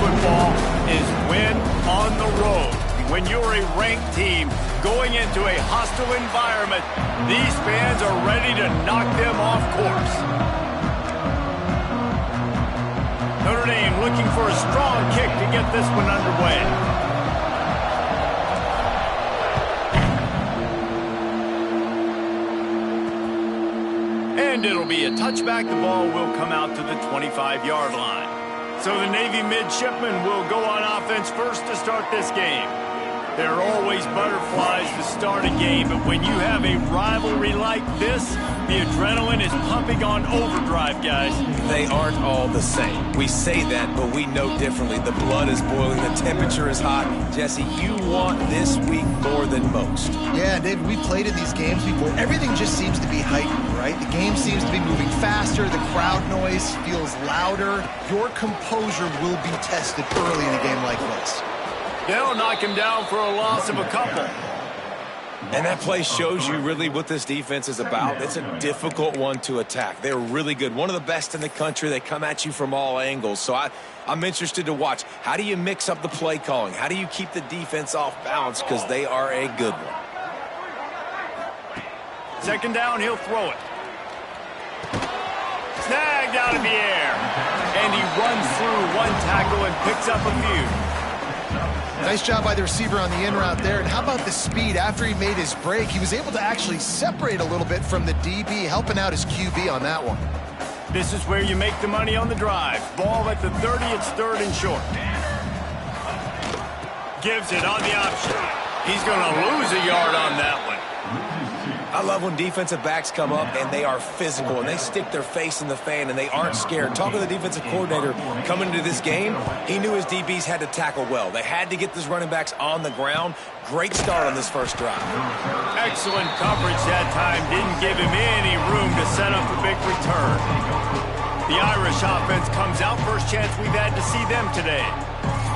football is win on the road. When you're a ranked team going into a hostile environment, these fans are ready to knock them off course. Notre Dame looking for a strong kick to get this one underway. And it'll be a touchback. The ball will come out to the 25-yard line. So the Navy midshipmen will go on offense first to start this game. There are always butterflies to start a game, but when you have a rivalry like this, the adrenaline is pumping on overdrive, guys. They aren't all the same. We say that, but we know differently. The blood is boiling. The temperature is hot. Jesse, you want this week more than most. Yeah, David, we played in these games before. Everything just seems to be heightened, right? The game seems to be moving faster. The crowd noise feels louder. Your composure will be tested early in a game like this. They'll knock him down for a loss of a couple. And that play shows you really what this defense is about. It's a difficult one to attack. They're really good. One of the best in the country. They come at you from all angles. So I'm interested to watch. How do you mix up the play calling? How do you keep the defense off balance? Because they are a good one. Second down, he'll throw it. Snagged out of the air. And he runs through one tackle and picks up a few. Nice job by the receiver on the in route there. And how about the speed? After he made his break, he was able to actually separate a little bit from the DB, helping out his QB on that one. This is where you make the money on the drive. Ball at the 30, it's third and short. Gives it on the option. He's going to lose a yard on that one. I love when defensive backs come up and they are physical and they stick their face in the fan and they aren't scared. Talking to the defensive coordinator coming into this game, he knew his DBs had to tackle well. They had to get these running backs on the ground. Great start on this first drive. Excellent coverage that time. Didn't give him any room to set up a big return. The Irish offense comes out. First chance we've had to see them today.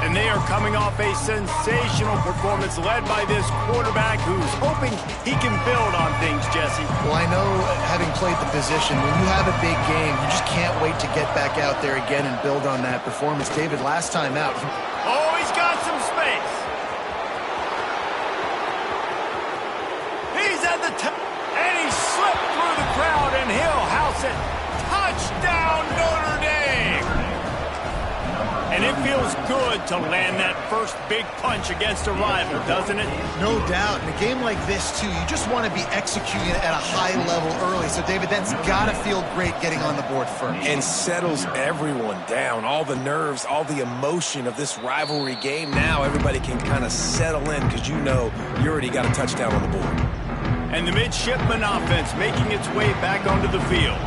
And they are coming off a sensational performance led by this quarterback who's hoping he can build on things, Jesse. Well, I know, having played the position, when you have a big game, you just can't wait to get back out there again and build on that performance. David, last time out. Oh, he's got some space. He's at the top, and he slipped through the crowd, and he'll house it. Touchdown, Notre Dame! And it feels good to land that first big punch against a rival, doesn't it? No doubt. In a game like this, too, you just want to be executing it at a high level early. So, David, that's got to feel great getting on the board first. And settles everyone down. All the nerves, all the emotion of this rivalry game. Now everybody can kind of settle in because you know you already got a touchdown on the board. And the midshipman offense making its way back onto the field.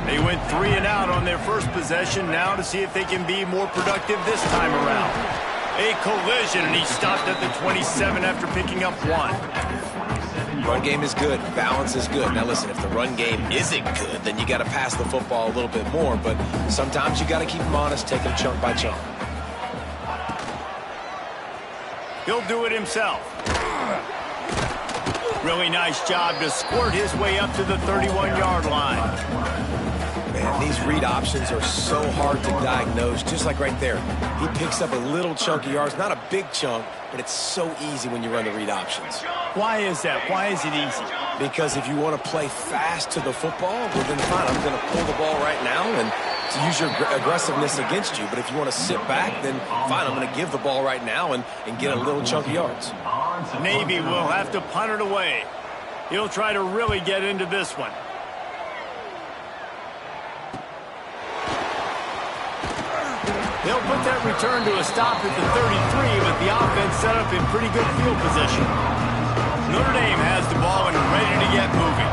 They went 3 and out on their first possession. Now to see if they can be more productive this time around. A collision, and he stopped at the 27 after picking up 1. Run game is good. Balance is good. Now listen, if the run game isn't good, then you got to pass the football a little bit more. But sometimes you got to keep them honest, take them chunk by chunk. He'll do it himself. Really nice job to squirt his way up to the 31-yard line. Man, these read options are so hard to diagnose, just like right there. He picks up a little chunk of yards, not a big chunk, but it's so easy when you run the read options. Why is that? Why is it easy? Because if you want to play fast to the football, well, then fine, I'm going to pull the ball right now and to use your aggressiveness against you. But if you want to sit back, then fine, I'm going to give the ball right now and get a little chunk of yards. Navy will have to punt it away. He'll try to really get into this one. They'll put that return to a stop at the 33, but the offense set up in pretty good field position. Notre Dame has the ball and ready to get moving.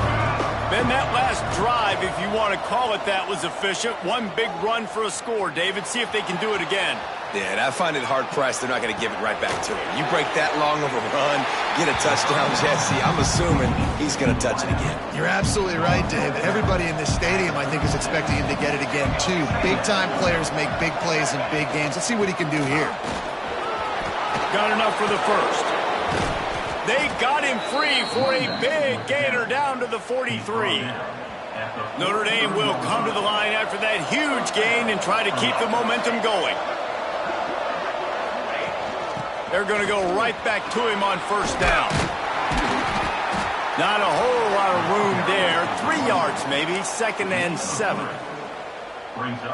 Ben, that last drive, if you want to call it that, was efficient. One big run for a score. David, see if they can do it again. Yeah, and I find it hard-pressed they're not going to give it right back to him. You break that long of a run, get a touchdown, Jesse, I'm assuming he's going to touch it again. You're absolutely right, David. Everybody in this stadium, I think, is expecting him to get it again, too. Big-time players make big plays in big games. Let's see what he can do here. Got enough for the first. They got him free for a big gainer down to the 43. Notre Dame will come to the line after that huge gain and try to keep the momentum going. They're going to go right back to him on first down. Not a whole lot of room there. 3 yards maybe, 2nd and 7.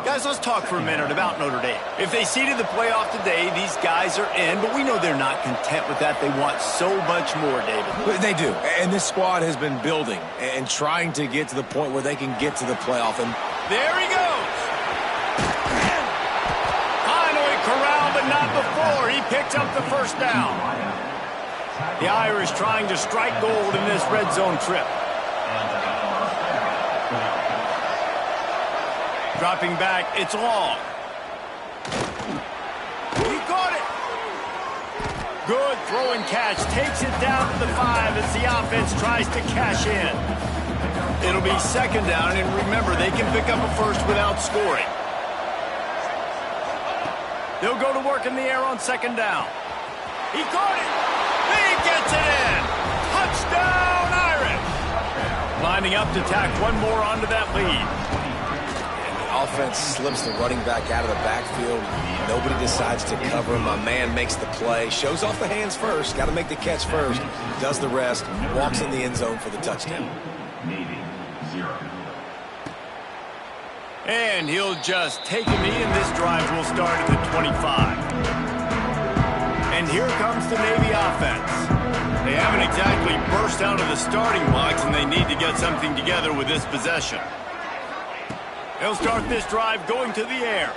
Guys, let's talk for a minute about Notre Dame. If they seeded the playoff today, these guys are in, but we know they're not content with that. They want so much more, David. They do, and this squad has been building and trying to get to the point where they can get to the playoff. And there he goes. Finally corralled, but not before. He picks up the first down. The Irish trying to strike gold in this red zone trip. Dropping back, it's long. He caught it. Good throw and catch. Takes it down to the 5 as the offense tries to cash in. It'll be 2nd down, and remember, they can pick up a first without scoring. They'll go to work in the air on 2nd down. He caught it. He gets it in. Touchdown, Irish. Lining up to tack one more onto that lead. Offense slips the running back out of the backfield. Nobody decides to cover him. My man makes the play. Shows off the hands first. Got to make the catch first. Does the rest. Walks in the end zone for the touchdown. And he'll just take a knee, and this drive will start at the 25. And here comes the Navy offense. They haven't exactly burst out of the starting blocks, and they need to get something together with this possession. They'll start this drive going to the air.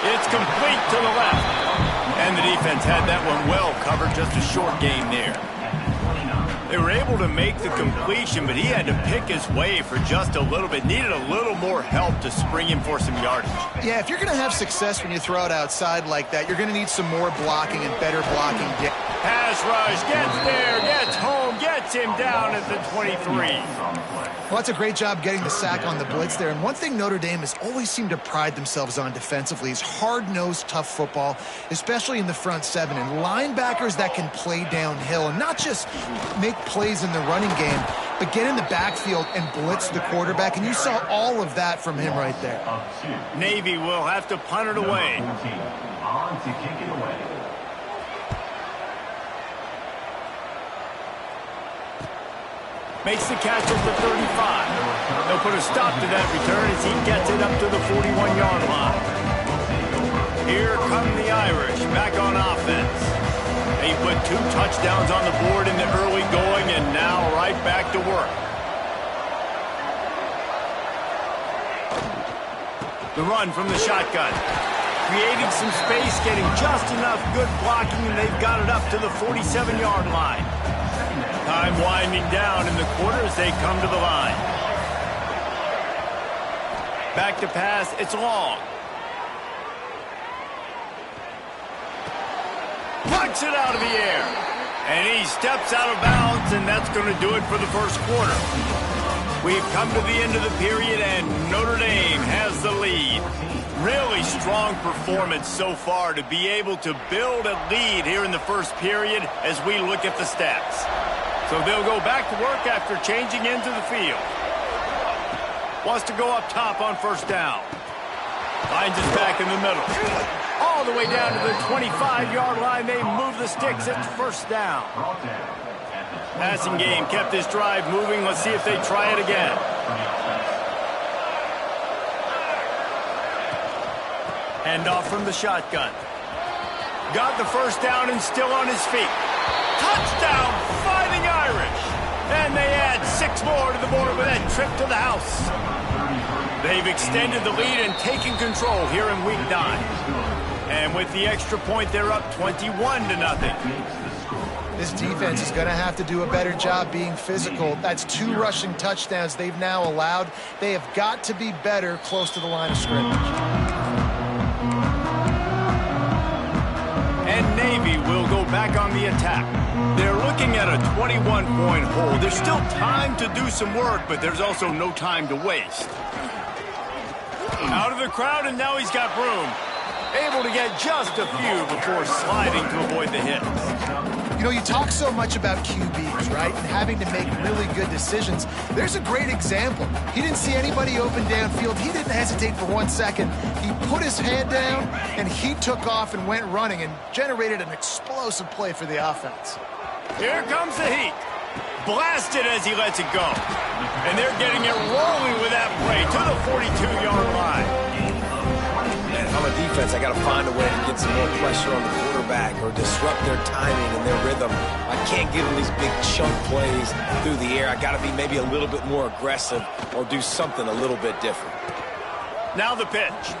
It's complete to the left. And the defense had that one well covered, just a short gain there. They were able to make the completion, but he had to pick his way for just a little bit. Needed a little more help to spring him for some yardage. Yeah, if you're going to have success when you throw it outside like that, you're going to need some more blocking and better blocking. Pass rush, gets there, gets home, gets him down at the 23. Well, that's a great job getting the sack on the blitz there. And one thing Notre Dame has always seemed to pride themselves on defensively is hard-nosed, tough football, especially in the front 7. And linebackers that can play downhill and not just make plays in the running game, but get in the backfield and blitz the quarterback. And you saw all of that from him right there. Navy will have to punt it away. On to kick it away. Makes the catch at the 35. They'll put a stop to that return as he gets it up to the 41-yard line. Here come the Irish back on offense. They put 2 touchdowns on the board in the early going and now right back to work. The run from the shotgun. Creating some space, getting just enough good blocking, and they've got it up to the 47-yard line. Time winding down in the quarter as they come to the line. Back to pass, it's long. Plucks it out of the air. And he steps out of bounds, and that's going to do it for the first quarter. We've come to the end of the period, and Notre Dame has the lead. Really strong performance so far to be able to build a lead here in the first period as we look at the stats. So they'll go back to work after changing into the field. Wants to go up top on first down. Finds his back in the middle. All the way down to the 25-yard line. They move the sticks at first down. Passing game kept this drive moving. Let's see if they try it again. Hand off from the shotgun. Got the first down and still on his feet. Touchdown, Fighting Irish. And they add 6 more to the board with that trip to the house. They've extended the lead and taken control here in week 9. And with the extra point, they're up 21-0. This defense is going to have to do a better job being physical. That's 2 rushing touchdowns they've now allowed. They have got to be better close to the line of scrimmage. And Navy will go back on the attack. They're looking at a 21-point hold. There's still time to do some work, but there's also no time to waste. Out of the crowd, and now he's got room. Able to get just a few before sliding to avoid the hit. You know, you talk so much about QBs, right, and having to make really good decisions. There's a great example. He didn't see anybody open downfield. He didn't hesitate for 1 second. He put his head down, and he took off and went running and generated an explosive play for the offense. Here comes the heat. Blasted as he lets it go. And they're getting it rolling with that play to the 42-yard line. Man, if I'm a defense, I got to find a way to get some more pressure on the quarterback or disrupt their timing and their rhythm. I can't give them these big chunk plays through the air. I got to be maybe a little bit more aggressive or do something a little bit different. Now the pitch.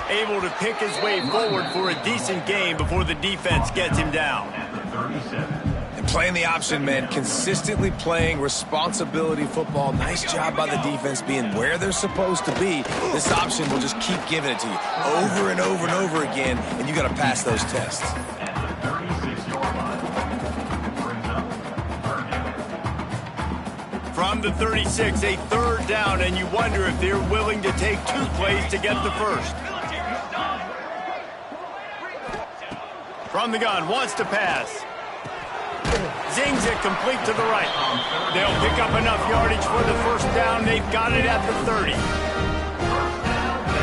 Able to pick his way forward for a decent game before the defense gets him down. And playing the option, man, consistently playing responsibility football. Nice job by the defense being where they're supposed to be. This option will just keep giving it to you over and over and over again, and you got to pass those tests. From the 36, a third down, and you wonder if they're willing to take 2 plays to get the first. From the gun, wants to pass. Zings it complete to the right. They'll pick up enough yardage for the first down. They've got it at the 30. And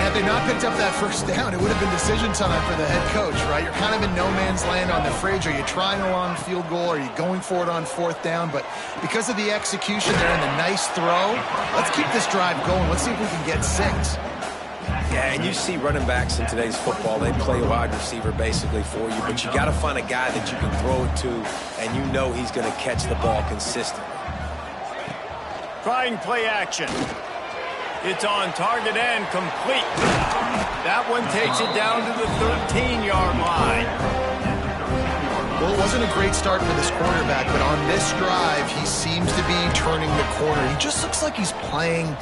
had they not picked up that first down, it would have been decision time for the head coach, right? You're kind of in no man's land on the fridge. Are you trying a long field goal? Are you going for it on 4th down? But because of the execution there and the nice throw, let's keep this drive going. Let's see if we can get 6. Yeah, and you see running backs in today's football, they play wide receiver basically for you, but you got to find a guy that you can throw it to, and you know he's going to catch the ball consistently. Trying play action. It's on target and complete. That one takes it down to the 13-yard line. Well, it wasn't a great start for this quarterback, but on this drive, he seems to be turning the corner. He just looks like he's playing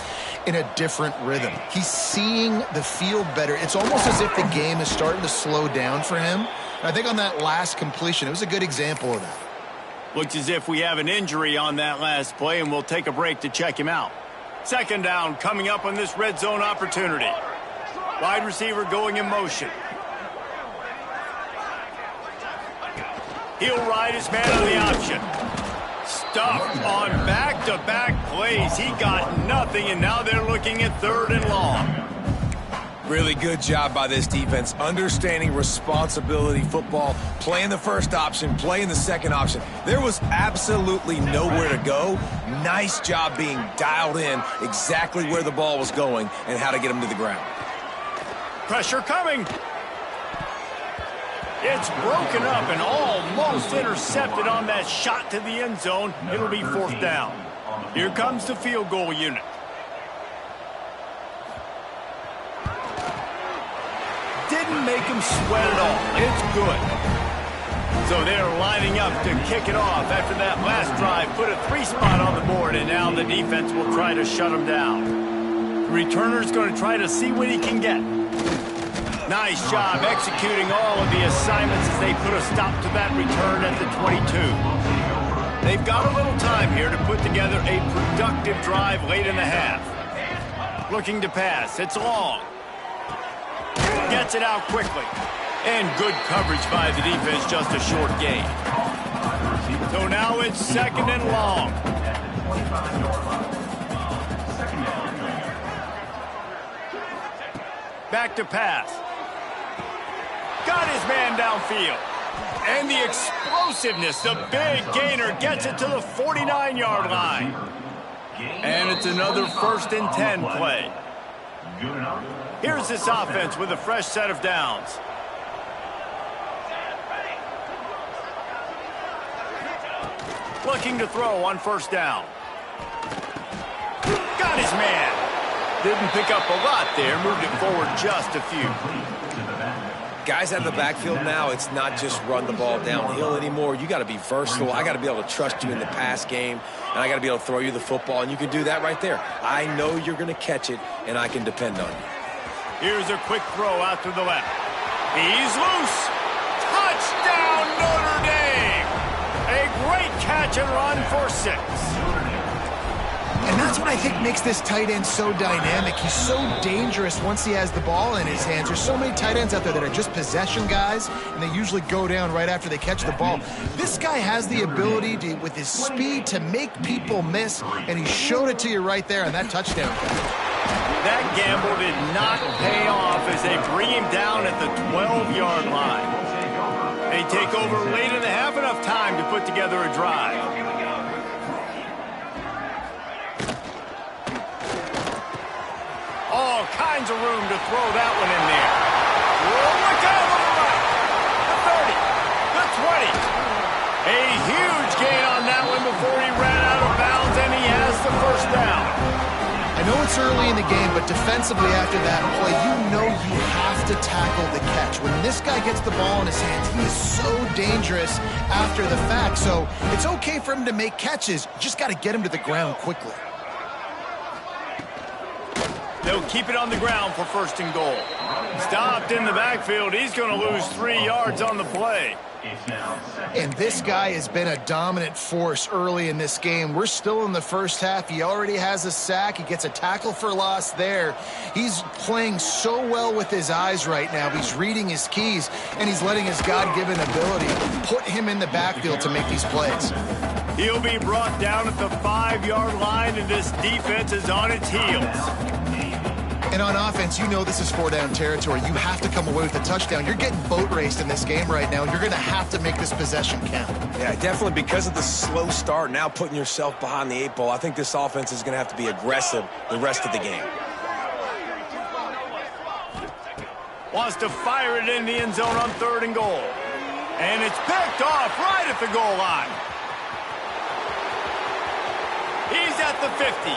in a different rhythm. He's seeing the field better. It's almost as if the game is starting to slow down for him. And I think on that last completion, it was a good example of that. Looks as if we have an injury on that last play, and we'll take a break to check him out. 2nd down coming up on this red zone opportunity. Wide receiver going in motion. He'll ride his man on the option. Stuffed on back-to-back plays. He got nothing, and now they're looking at 3rd and long. Really good job by this defense, understanding responsibility football, playing the first option, playing the second option. There was absolutely nowhere to go. Nice job being dialed in exactly where the ball was going and how to get him to the ground. Pressure coming. It's broken up and almost intercepted on that shot to the end zone. It'll be 4th down. Here comes the field goal unit. Didn't make him sweat at all. It's good. So they're lining up to kick it off after that last drive. Put a 3 spot on the board, and now the defense will try to shut him down. The returner's going to try to see what he can get. Nice job executing all of the assignments as they put a stop to that return at the 22. They've got a little time here to put together a productive drive late in the half. Looking to pass. It's long. Gets it out quickly. And good coverage by the defense, just a short gain. So now it's 2nd and long. Back to pass. Got his man downfield. And the explosiveness, the big gainer gets it to the 49-yard line. And it's another 1st and 10 play. Here's this offense with a fresh set of downs. Looking to throw on 1st down. Got his man. Didn't pick up a lot there, moved it forward just a few. Guys out of the backfield now, it's not just run the ball downhill anymore. You got to be versatile. I got to be able to trust you in the pass game, and I got to be able to throw you the football, and you can do that right there. I know you're going to catch it, and I can depend on you. Here's a quick throw out to the left. He's loose. Touchdown, Notre Dame. A great catch and run for 6. And that's what I think makes this tight end so dynamic. He's so dangerous once he has the ball in his hands. There's so many tight ends out there that are just possession guys, and they usually go down right after they catch the ball. This guy has the ability to, with his speed, to make people miss, and he showed it to you right there on that touchdown. That gamble did not pay off as they bring him down at the 12-yard line. They take over late in the half, enough time to put together a drive. All kinds of room to throw that one in there. Look out on the right. The 30, the 20. A huge gain on that one before he ran out of bounds, and he has the first down. I know it's early in the game, but defensively after that play, you know you have to tackle the catch. When this guy gets the ball in his hands, he is so dangerous after the fact. So it's okay for him to make catches. You just got to get him to the ground quickly. They'll keep it on the ground for first and goal. Stopped in the backfield. He's going to lose 3 yards on the play. And this guy has been a dominant force early in this game. We're still in the first half. He already has a sack. He gets a tackle for loss there. He's playing so well with his eyes right now. He's reading his keys, and he's letting his God-given ability put him in the backfield to make these plays. He'll be brought down at the 5-yard line, and this defense is on its heels. And on offense, you know this is 4-down territory. You have to come away with a touchdown. You're getting boat raced in this game right now, and you're going to have to make this possession count. Yeah, definitely because of the slow start, now putting yourself behind the 8 ball, I think this offense is going to have to be aggressive the rest of the game. Wants to fire it in the end zone on 3rd and goal. And it's picked off right at the goal line. He's at the 50.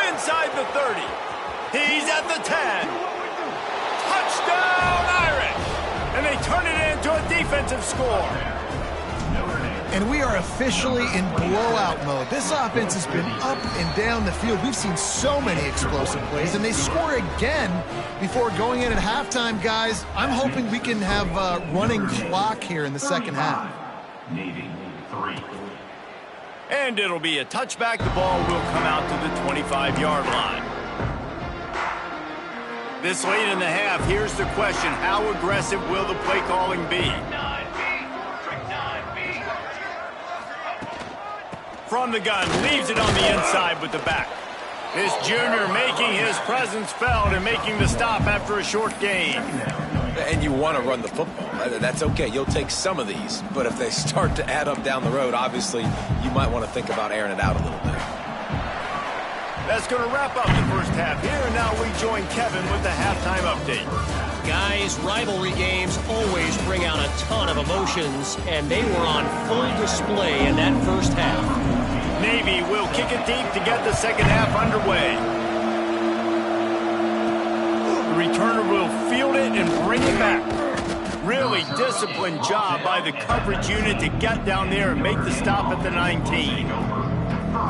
Inside the 30. He's at the 10. Touchdown, Irish! And they turn it into a defensive score. And we are officially in blowout mode. This offense has been up and down the field. We've seen so many explosive plays, and they score again before going in at halftime, guys. I'm hoping we can have a running clock here in the second half. Navy 3. And it'll be a touchback. The ball will come out to the 25-yard line. This late in the half, here's the question. How aggressive will the play calling be? From the gun, leaves it on the inside with the back. This junior making his presence felt and making the stop after a short gain. And you want to run the football. That's okay. You'll take some of these. But if they start to add up down the road, obviously, you might want to think about airing it out a little bit. That's going to wrap up the first half here. And now we join Kevin with the halftime update. Guys, rivalry games always bring out a ton of emotions, and they were on full display in that first half. Navy will kick it deep to get the second half underway. The returner will field it and bring it back. Really disciplined job by the coverage unit to get down there and make the stop at the 19.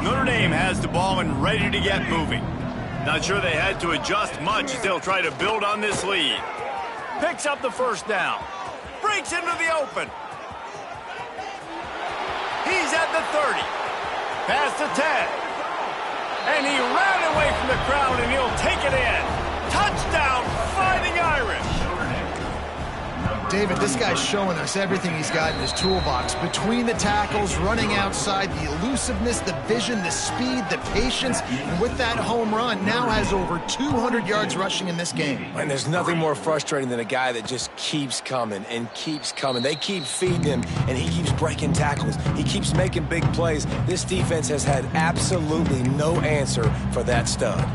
Notre Dame has the ball and ready to get moving. Not sure they had to adjust much as they'll try to build on this lead. Picks up the first down. Breaks into the open. He's at the 30. Past the 10. And he ran away from the crowd, and he'll take it in. Touchdown, Fighting Irish. David, this guy's showing us everything he's got in his toolbox. Between the tackles, running outside, the elusiveness, the vision, the speed, the patience, and with that home run, now has over 200 yards rushing in this game. And there's nothing more frustrating than a guy that just keeps coming and keeps coming. They keep feeding him, and he keeps breaking tackles. He keeps making big plays. This defense has had absolutely no answer for that stud.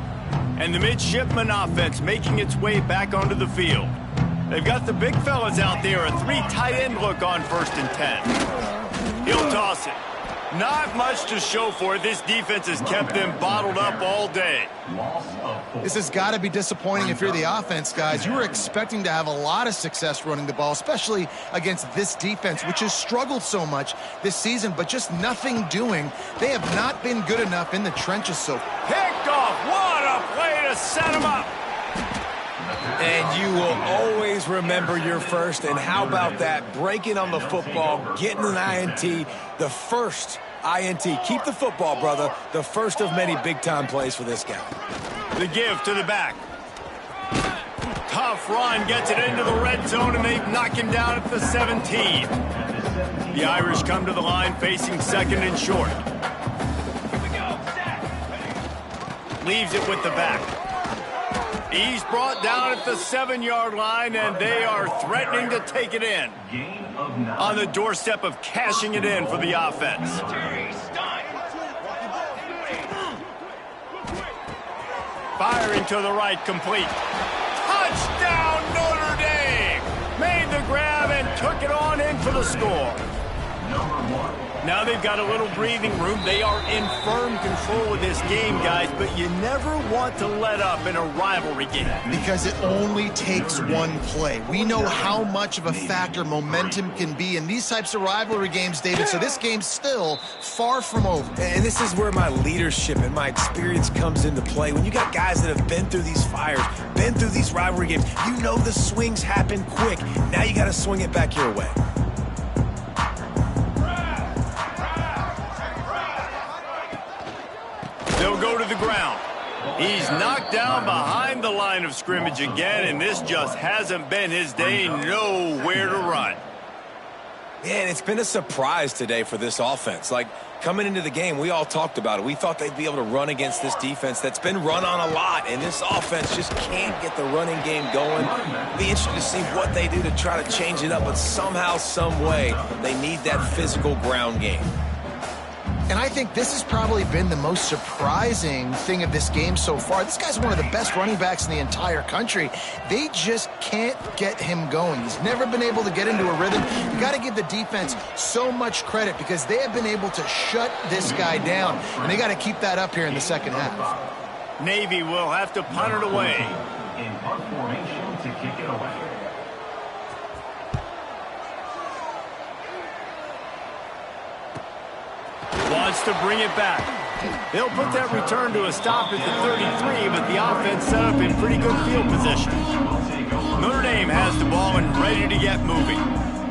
And the midshipman offense making its way back onto the field. They've got the big fellas out there, a 3 tight end look on 1st and 10. He'll toss it. Not much to show for it. This defense has kept them bottled up all day. This has got to be disappointing if you're the offense, guys. You were expecting to have a lot of success running the ball, especially against this defense, which has struggled so much this season, but just nothing doing. They have not been good enough in the trenches so far. Picked off. What a play to set him up. And you will always remember your first. And how about that? Breaking on the football, getting an INT, the first INT. Keep the football, brother. The first of many big-time plays for this guy. The give to the back. Tough run, gets it into the red zone, and they knock him down at the 17. The Irish come to the line facing second and short. Leaves it with the back. He's brought down at the 7-yard line, and they are threatening to take it in. On the doorstep of cashing it in for the offense. Firing to the right, complete. Touchdown, Notre Dame! Made the grab and took it on in for the score. Now they've got a little breathing room. They are in firm control of this game, guys, but you never want to let up in a rivalry game. Because it only takes one play. We know how much of a factor momentum can be in these types of rivalry games, David, so this game's still far from over. And this is where my leadership and my experience comes into play. When you got guys that have been through these fires, been through these rivalry games, you know the swings happen quick. Now you got to swing it back your way. They'll go to the ground. He's knocked down behind the line of scrimmage again, and this just hasn't been his day. Nowhere to run. Yeah, and it's been a surprise today for this offense. Like, coming into the game, we all talked about it. We thought they'd be able to run against this defense that's been run on a lot, and this offense just can't get the running game going. Be interested to see what they do to try to change it up, but somehow, some way, they need that physical ground game. And I think this has probably been the most surprising thing of this game so far. This guy's one of the best running backs in the entire country. They just can't get him going. He's never been able to get into a rhythm. You got to give the defense so much credit because they have been able to shut this guy down. And they got to keep that up here in the second half. Navy will have to punt it away. In punt formation to kick it away. Wants to bring it back. They'll put that return to a stop at the 33, but the offense set up in pretty good field position. Notre Dame has the ball and ready to get moving.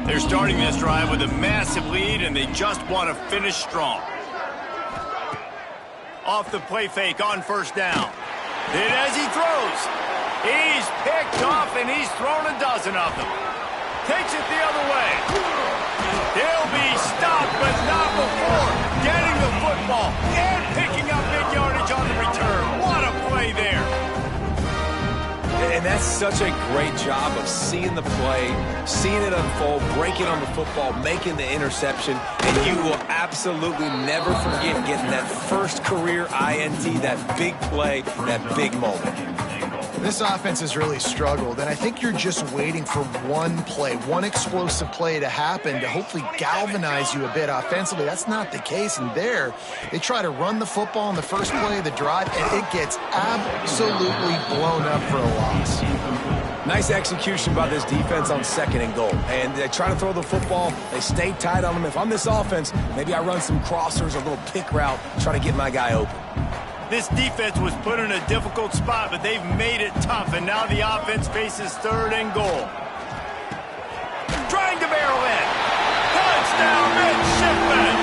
They're starting this drive with a massive lead, and they just want to finish strong. Off the play fake on first down. And as he throws, he's picked off, and he's thrown a dozen of them. Takes it the other way. He'll be stopped, but not before getting the football and picking up big yardage on the return. What a play there. And that's such a great job of seeing the play, seeing it unfold, breaking on the football, making the interception, and you will absolutely never forget getting that first career INT, that big play, that big moment. This offense has really struggled, and I think you're just waiting for one play, one explosive play to happen to hopefully galvanize you a bit offensively. That's not the case, and there, they try to run the football in the first play of the drive, and it gets absolutely blown up for a loss. Nice execution by this defense on second and goal. And they try to throw the football. They stay tight on them. If I'm this offense, maybe I run some crossers, a little pick route, try to get my guy open. This defense was put in a difficult spot, but they've made it tough, and now the offense faces third and goal. Trying to barrel in. Touchdown, midshipman!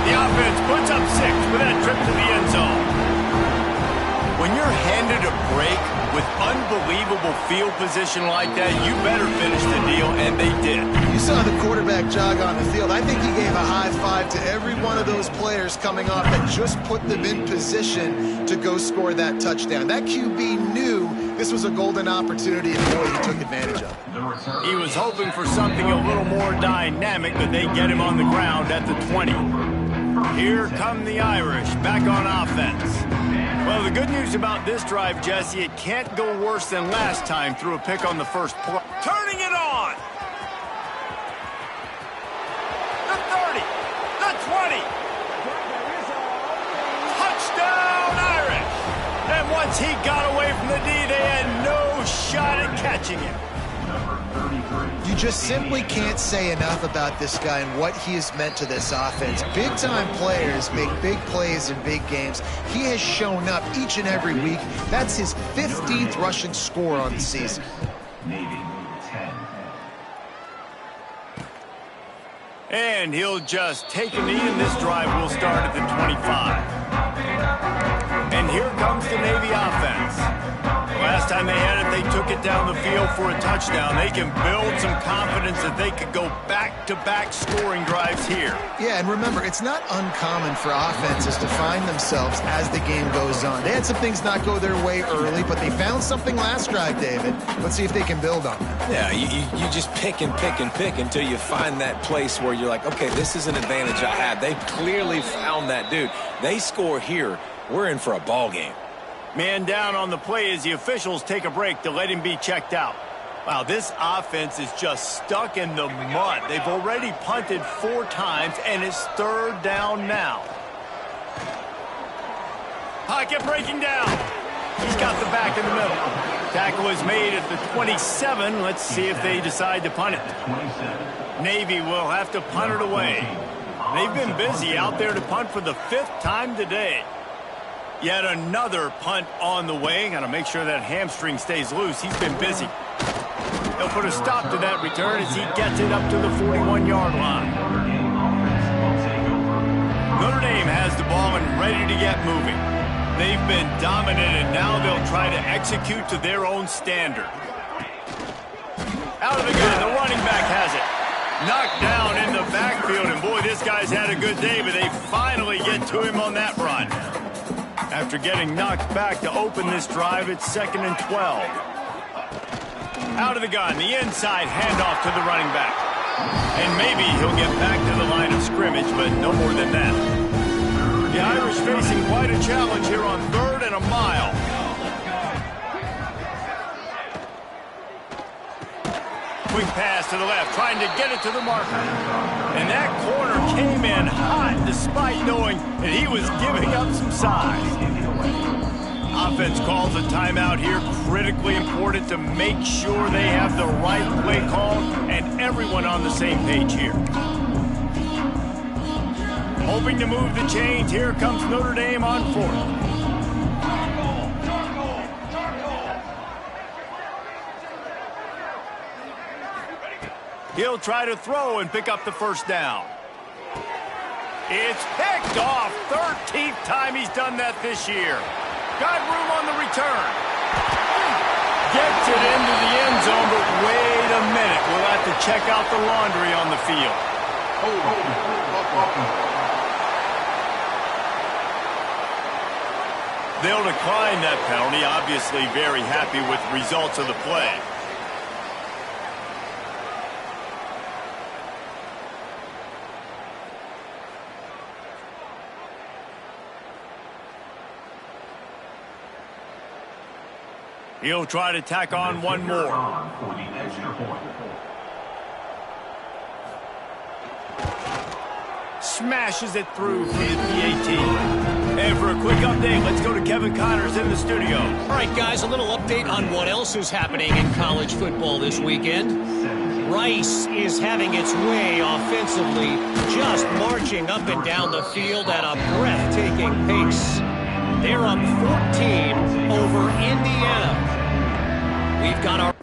The offense puts up 6 with that trip to the end zone. When you're handed a break with unbelievable field position like that, you better finish the deal, and they did. You saw the quarterback jog on the field. I think he gave a high five to every one of those players coming off that just put them in position to go score that touchdown. That QB knew this was a golden opportunity, and boy, he took advantage of it. He was hoping for something a little more dynamic, but they get him on the ground at the 20. Here come the Irish back on offense. Well, the good news about this drive, Jesse, it can't go worse than last time through a pick on the first play. Turning it on! The 30, the 20. Touchdown, Irish! And once he got away from the D, they had no shot at catching him. You just simply can't say enough about this guy and what he has meant to this offense. Big-time players make big plays in big games. He has shown up each and every week. That's his 15th rushing score on the season. Navy 10. And he'll just take a knee, and this drive will start at the 25. And here comes the Navy offense. Last time they had it, they took it down the field for a touchdown. They can build some confidence that they could go back-to-back scoring drives here. Yeah, and remember, it's not uncommon for offenses to find themselves as the game goes on. They had some things not go their way early, but they found something last drive, David. Let's see if they can build on that. Yeah, you just pick and pick and pick until you find that place where you're like, okay, this is an advantage I have. They clearly found that dude. They score here, we're in for a ball game. Man down on the play as the officials take a break to let him be checked out. Wow, this offense is just stuck in the mud. They've already punted 4 times, and it's 3rd down now. Pocket breaking down. He's got the back in the middle. Tackle is made at the 27. Let's see if they decide to punt it. Navy will have to punt it away. They've been busy out there to punt for the 5th time today. Yet another punt on the way. Got to make sure that hamstring stays loose. He's been busy. He'll put a stop to that return as he gets it up to the 41-yard line. Notre Dame has the ball and ready to get moving. They've been dominant, and now they'll try to execute to their own standard. Out of the gun, the running back has it. Knocked down in the backfield, and boy, this guy's had a good day, but they finally get to him on that run. After getting knocked back to open this drive, it's 2nd and 12. Out of the gun, the inside handoff to the running back. And maybe he'll get back to the line of scrimmage, but no more than that. The Irish facing quite a challenge here on 3rd and a mile. Quick pass to the left, trying to get it to the marker. And that corner came in hot despite knowing that he was giving up some size. Offense calls a timeout here, critically important to make sure they have the right play call and everyone on the same page here. Hoping to move the chains, here comes Notre Dame on 4th. He'll try to throw and pick up the 1st down. It's picked off. 13th time he's done that this year. Got room on the return. Gets it into the end zone, but wait a minute. We'll have to check out the laundry on the field. They'll decline that penalty. Obviously very happy with the results of the play. He'll try to tack on one more. Smashes it through the 18. And for a quick update, let's go to Kevin Connors in the studio. All right, guys, a little update on what else is happening in college football this weekend. Rice is having its way offensively, just marching up and down the field at a breathtaking pace. They're up 14 over Indiana. We've got our...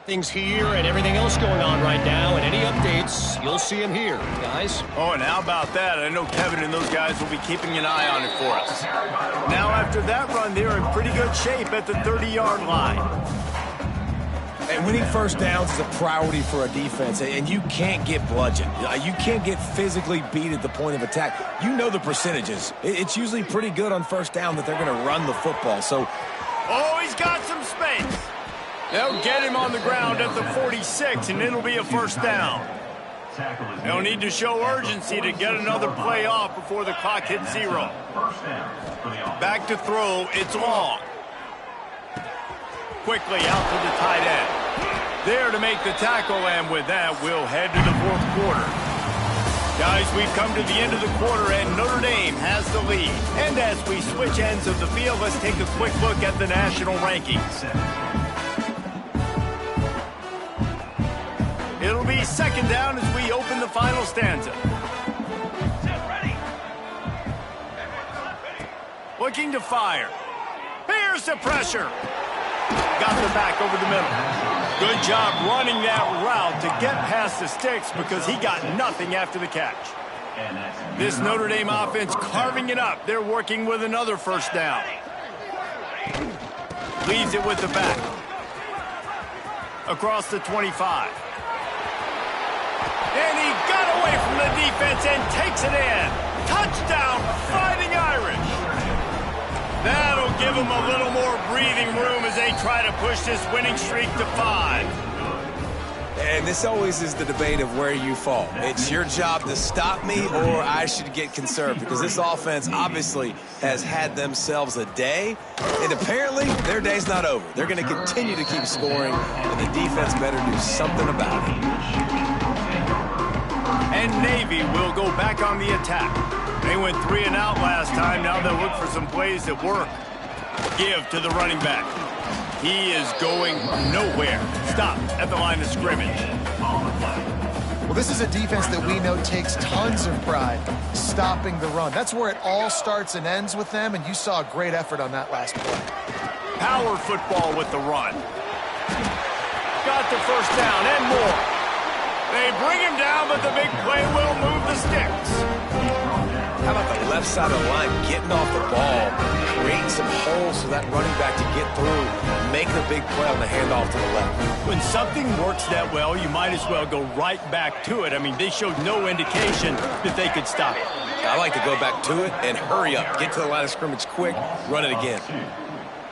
Things here and everything else going on right now, and any updates, you'll see them here, guys. Oh, and how about that? I know Kevin and those guys will be keeping an eye on it for us. Now, after that run, they're in pretty good shape at the 30-yard line. And winning first downs is a priority for a defense, and you can't get bludgeoned. You can't get physically beat at the point of attack. You know the percentages. It's usually pretty good on first down that they're going to run the football. So, oh, he's got some space. They'll get him on the ground at the 46, and it'll be a first down. They'll need to show urgency to get another play off before the clock hits 0. Back to throw. It's long. Quickly out to the tight end. There to make the tackle, and with that, we'll head to the fourth quarter. Guys, we've come to the end of the quarter, and Notre Dame has the lead. And as we switch ends of the field, let's take a quick look at the national rankings. It'll be second down as we open the final stanza. Looking to fire. Here's the pressure. Got the back over the middle. Good job running that route to get past the sticks because he got nothing after the catch. This Notre Dame offense carving it up. They're working with another first down. Leaves it with the back. Across the 25. And he got away from the defense and takes it in. Touchdown, Fighting Irish. That'll give them a little more breathing room as they try to push this winning streak to 5. And this always is the debate of where you fall. It's your job to stop me or I should get conserved because this offense obviously has had themselves a day, and apparently their day's not over. They're going to continue to keep scoring, and the defense better do something about it. And Navy will go back on the attack. They went 3 and out last time. Now they'll look for some plays that work. Give to the running back. He is going nowhere. Stop at the line of scrimmage. Well, this is a defense that we know takes tons of pride stopping the run. That's where it all starts and ends with them, and you saw a great effort on that last play. Power football with the run. Got the first down and more. They bring him down, but the big play will move the sticks. How about the left side of the line getting off the ball, creating some holes for that running back to get through, make the big play on the handoff to the left. When something works that well, you might as well go right back to it. I mean, they showed no indication that they could stop it. I like to go back to it and hurry up. Get to the line of scrimmage quick, run it again.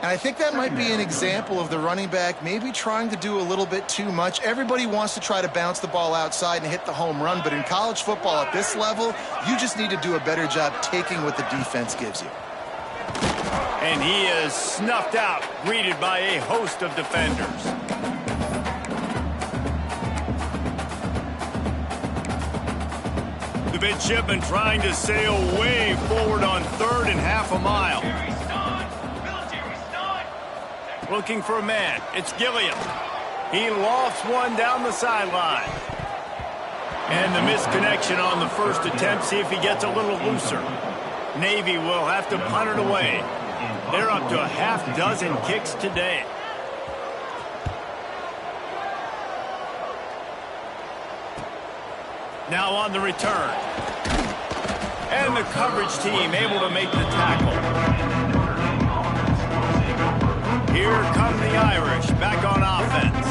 And I think that might be an example of the running back maybe trying to do a little bit too much. Everybody wants to try to bounce the ball outside and hit the home run, but in college football at this level, you just need to do a better job taking what the defense gives you. And he is snuffed out, greeted by a host of defenders. The midshipman trying to sail way forward on 3rd and half a mile. Looking for a man. It's Gilliam. He lofts one down the sideline. And the misconnection on the first attempt. See if he gets a little looser. Navy will have to punt it away. They're up to a half dozen kicks today. Now on the return. And the coverage team able to make the tackle. Here come the Irish back on offense.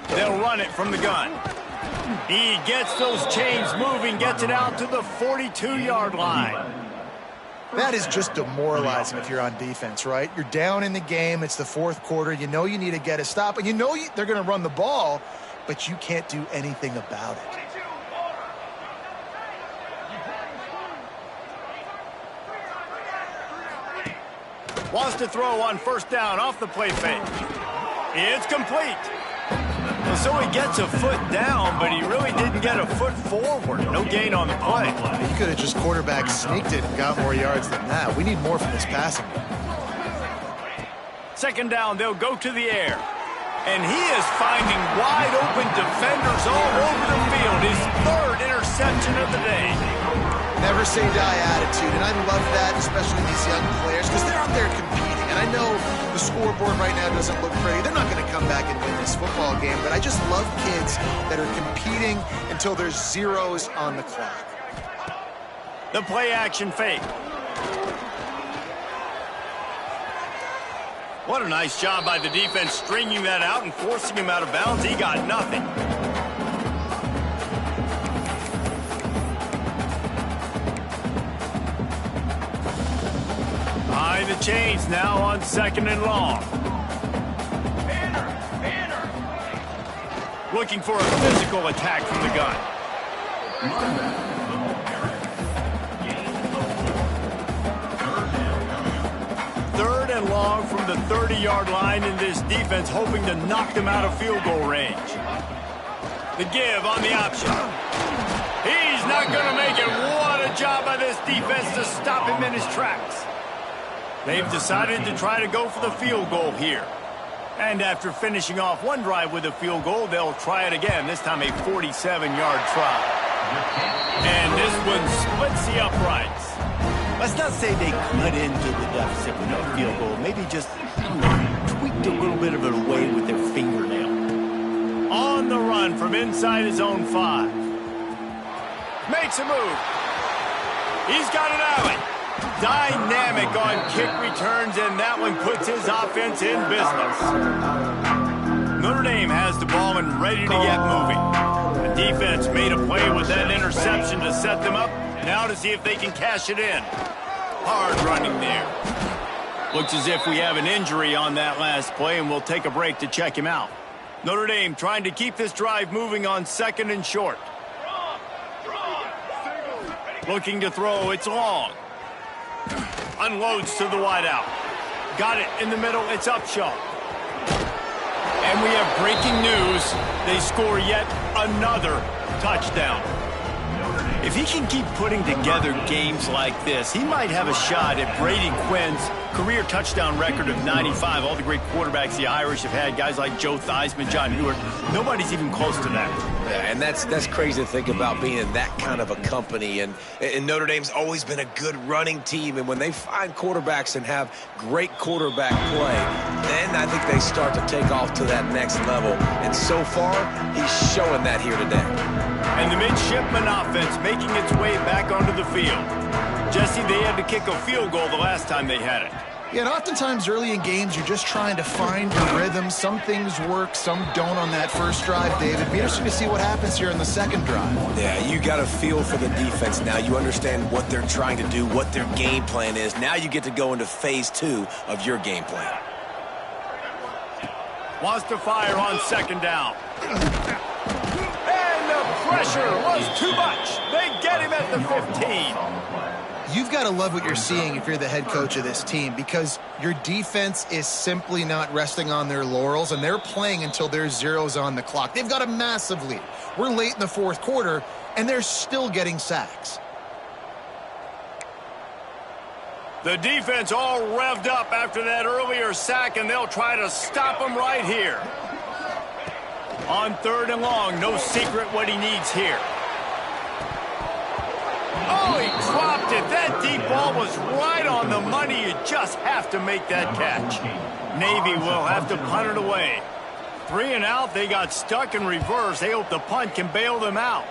They'll run it from the gun. He gets those chains moving, gets it out to the 42-yard line. That is just demoralizing if you're on defense, right? You're down in the game. It's the fourth quarter. You know you need to get a stop, and you know they're going to run the ball, but you can't do anything about it. Wants to throw on first down off the play fake. It's complete. So he gets a foot down, but he really didn't get a foot forward. No gain on the play. He could have just quarterback sneaked it and got more yards than that. We need more from this passing. Second down, they'll go to the air. And he is finding wide-open defenders all over the field. His third interception of the day. Never say die attitude, and I love that, especially these young players, because they're out there competing. And I know the scoreboard right now doesn't look pretty. They're not going to come back and win this football game, but I just love kids that are competing until there's zeros on the clock. The play-action fake. What a nice job by the defense stringing that out and forcing him out of bounds. He got nothing. Behind the chains now on 2nd and long. Looking for a physical attack from the gun. Third and long from the 30-yard line, in this defense hoping to knock them out of field goal range. The give on the option. He's not going to make it. What a job by this defense to stop him in his tracks. They've decided to try to go for the field goal here. And after finishing off one drive with a field goal, they'll try it again, this time a 47-yard try. And this one splits the uprights. Let's not say they cut into the deficit with no field goal. Maybe just tweaked a little bit of it away with their fingernail. On the run from inside his own 5. Makes a move. He's got an alley. Dynamic on kick returns, and that one puts his offense in business. Notre Dame has the ball and ready to get moving. The defense made a play with that interception to set them up. Now to see if they can cash it in. Hard running there. Looks as if we have an injury on that last play, and we'll take a break to check him out. Notre Dame trying to keep this drive moving on 2nd and short. Looking to throw, it's long. Unloads to the wideout. Got it in the middle, it's Upshaw. And we have breaking news. They score yet another touchdown. If he can keep putting together games like this, he might have a shot at Brady Quinn's career touchdown record of 95. All the great quarterbacks the Irish have had, guys like Joe Theismann, John Hewart, nobody's even close to that. Yeah, and that's crazy to think about being in that kind of a company. And Notre Dame's always been a good running team. And when they find quarterbacks and have great quarterback play, then I think they start to take off to that next level. And so far, he's showing that here today. And the midshipman offense making its way back onto the field. Jesse, they had to kick a field goal the last time they had it. Yeah, and oftentimes early in games, you're just trying to find your rhythm. Some things work, some don't on that first drive, David. Be interesting to see what happens here in the second drive. Yeah, you got a feel for the defense now. You understand what they're trying to do, what their game plan is. Now you get to go into phase 2 of your game plan. Wants to fire on 2nd down. And the pressure was too much. They get him at the 15. You've got to love what you're seeing if you're the head coach of this team, because your defense is simply not resting on their laurels, and they're playing until there's zeros on the clock. They've got a massive lead. We're late in the 4th quarter, and they're still getting sacks. The defense all revved up after that earlier sack, and they'll try to stop him right here. On 3rd and long, no secret what he needs here. Oh, he dropped it. That deep ball was right on the money. You just have to make that catch. Navy will have to punt it away. 3 and out. They got stuck in reverse. They hope the punt can bail them out.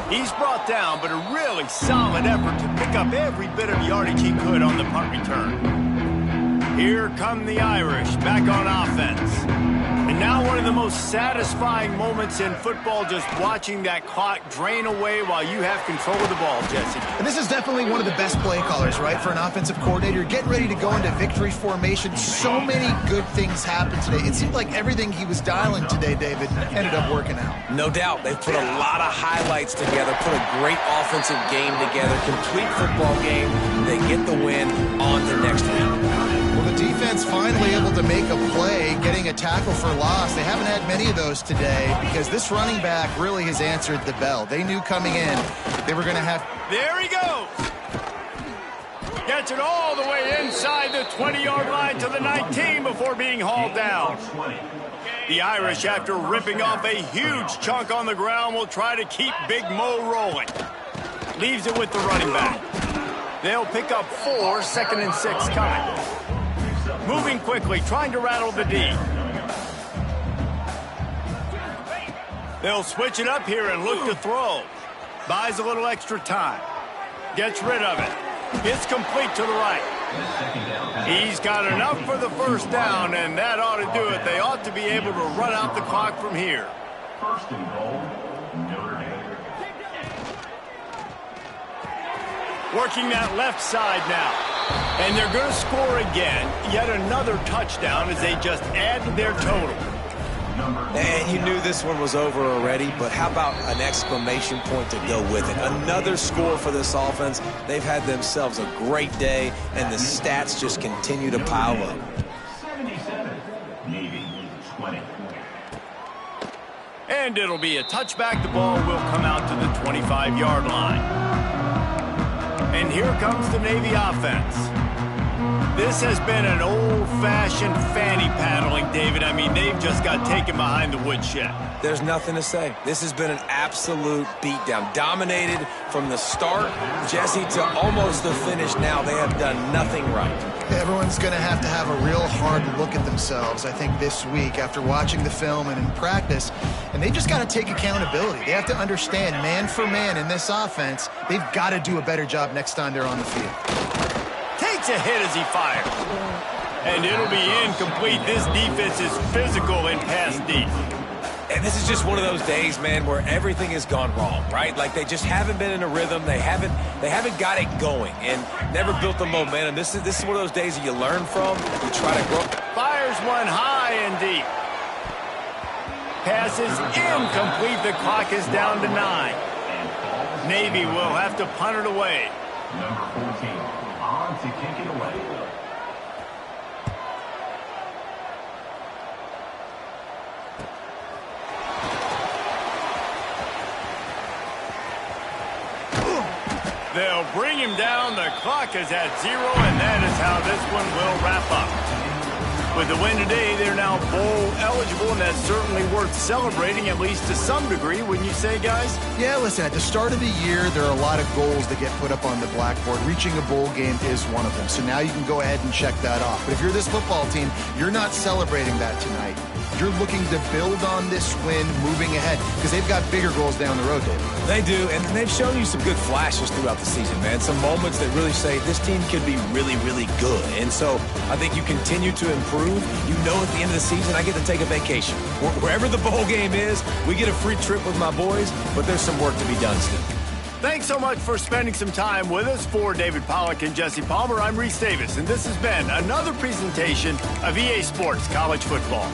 He's brought down, but a really solid effort to pick up every bit of yardage he could on the punt return. Here come the Irish back on offense. And now one of the most satisfying moments in football, just watching that clock drain away while you have control of the ball, Jesse. And this is definitely one of the best play callers, right, for an offensive coordinator. Getting ready to go into victory formation. So many good things happened today. It seemed like everything he was dialing today, David, ended up working out. No doubt. They've put a lot of highlights together, put a great offensive game together, complete football game. They get the win on to next week. Well, the defense finally able to make a play, getting a tackle for loss. They haven't had many of those today because this running back really has answered the bell. They knew coming in they were going to have... There he goes! Gets it all the way inside the 20-yard line to the 19 before being hauled down. The Irish, after ripping off a huge chunk on the ground, will try to keep Big Mo rolling. Leaves it with the running back. They'll pick up 4, 2nd and 6 coming. Moving quickly, trying to rattle the D. They'll switch it up here and look to throw. Buys a little extra time. Gets rid of it. It's complete to the right. He's got enough for the first down, and that ought to do it. They ought to be able to run out the clock from here. First and goal, Notre Dame. Working that left side now. And they're going to score again. Yet another touchdown as they just add to their total. And you knew this one was over already, but how about an exclamation point to go with it? Another score for this offense. They've had themselves a great day, and the stats just continue to pile up. 77, Navy 20. And it'll be a touchback. The ball will come out to the 25-yard line. And here comes the Navy offense. This has been an old-fashioned fanny paddling, David. I mean, they've just got taken behind the woodshed. There's nothing to say. This has been an absolute beatdown. Dominated from the start, Jesse, to almost the finish now. They have done nothing right. Everyone's going to have a real hard look at themselves, I think, this week after watching the film and in practice. And they've just got to take accountability. They have to understand, man for man in this offense, they've got to do a better job next time they're on the field. Takes a hit as he fires. And it'll be incomplete. This defense is physical in pass deep. And this is just one of those days, man, where everything has gone wrong, right? Like they just haven't been in a rhythm. They haven't got it going and never built the momentum. This is one of those days that you learn from. You try to grow. Fires one high and deep. Pass is incomplete. The clock is down to 9. Navy will have to punt it away. Number 14, on to kick it away. They'll bring him down. The clock is at 0, and that is how this one will wrap up. With the win today, they're now bowl eligible, and that's certainly worth celebrating, at least to some degree, wouldn't you say, guys? Yeah, listen, at the start of the year, there are a lot of goals that get put up on the blackboard. Reaching a bowl game is one of them. So now you can go ahead and check that off. But if you're this football team, you're not celebrating that tonight. You're looking to build on this win moving ahead because they've got bigger goals down the road, David. They do, and they've shown you some good flashes throughout the season, man. Some moments that really say this team could be really, really good. And so I think you continue to improve. You know at the end of the season, I get to take a vacation. Wherever the bowl game is, we get a free trip with my boys, but there's some work to be done still. Thanks so much for spending some time with us. For David Pollack and Jesse Palmer, I'm Reese Davis, and this has been another presentation of EA Sports College Football.